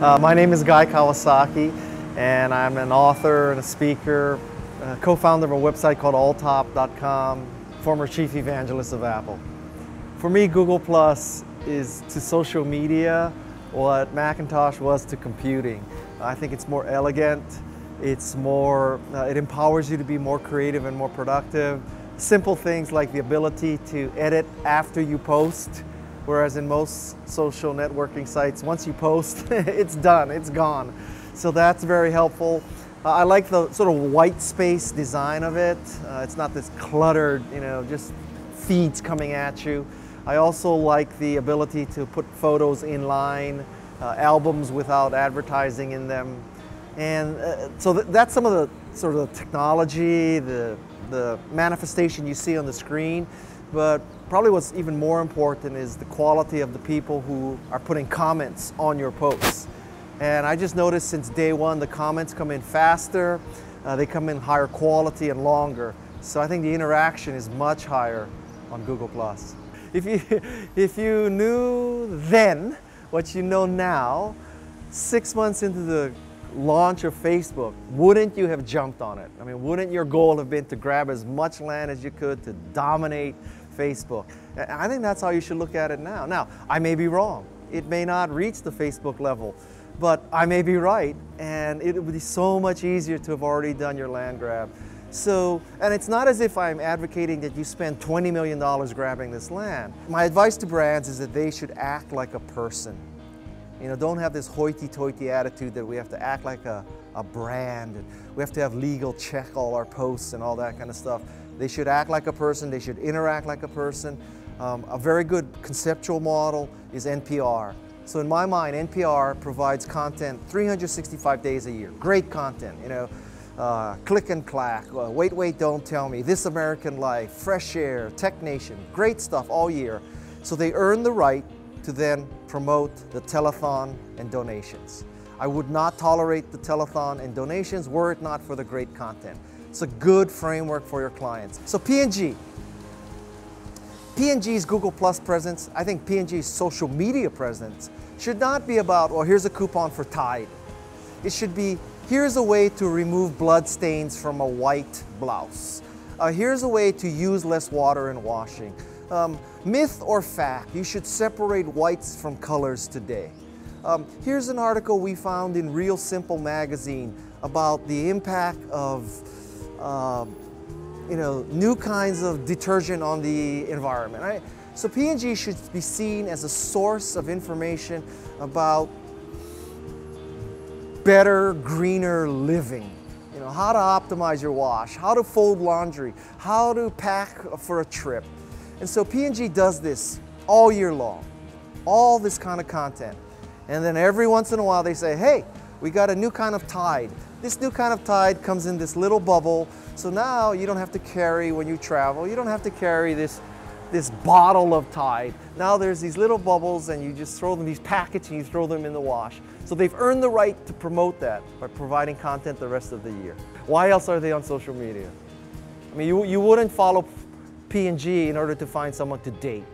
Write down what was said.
My name is Kawasaki, and I'm an author and a speaker, co-founder of a website called Alltop.com, former chief evangelist of Apple. For me, Google Plus is to social media what Macintosh was to computing. I think it's more elegant, it's more, it empowers you to be more creative and more productive. Simple things like the ability to edit after you post, whereas in most social networking sites, once you post, it's done, it's gone. So that's very helpful. I like the sort of white space design of it. It's not this cluttered, just feeds coming at you. I also like the ability to put photos in line, albums without advertising in them. And so that's some of the sort of the technology, the manifestation you see on the screen. But probably what's even more important is the quality of the people who are putting comments on your posts. And I just noticed since day one, the comments come in faster, they come in higher quality and longer. So I think the interaction is much higher on Google+. If you knew then what you know now, 6 months into the launch of Facebook, wouldn't you have jumped on it? I mean, wouldn't your goal have been to grab as much land as you could to dominate Facebook? I think that's how you should look at it now. Now, I may be wrong. It may not reach the Facebook level, but I may be right, and it would be so much easier to have already done your land grab. So, and it's not as if I'm advocating that you spend $20 million grabbing this land. My advice to brands is that they should act like a person. Don't have this hoity-toity attitude that we have to act like a brand, and we have to have legal check all our posts and all that kind of stuff. They should act like a person, they should interact like a person. A very good conceptual model is NPR. So in my mind, NPR provides content 365 days a year. Great content, Click and Clack, Wait, Wait, Don't Tell Me, This American Life, Fresh Air, Tech Nation, great stuff all year. So they earn the right to then promote the telethon and donations. I would not tolerate the telethon and donations were it not for the great content. It's a good framework for your clients. So P&G's Google Plus presence, I think P&G's social media presence should not be about, well, here's a coupon for Tide. It should be, here's a way to remove blood stains from a white blouse. Here's a way to use less water in washing. Myth or fact, you should separate whites from colors today. Here's an article we found in Real Simple magazine about the impact of new kinds of detergent on the environment. Right? So P&G should be seen as a source of information about better, greener living. How to optimize your wash, how to fold laundry, how to pack for a trip. And so P&G does this all year long, all this kind of content. And then every once in a while they say, hey, we got a new kind of Tide. This new kind of Tide comes in this little bubble, so now you don't have to carry when you travel, you don't have to carry this bottle of Tide. Now there's these little bubbles and you just throw them, these packets, and you throw them in the wash. So they've earned the right to promote that by providing content the rest of the year. Why else are they on social media? I mean, you wouldn't follow P&G in order to find someone to date.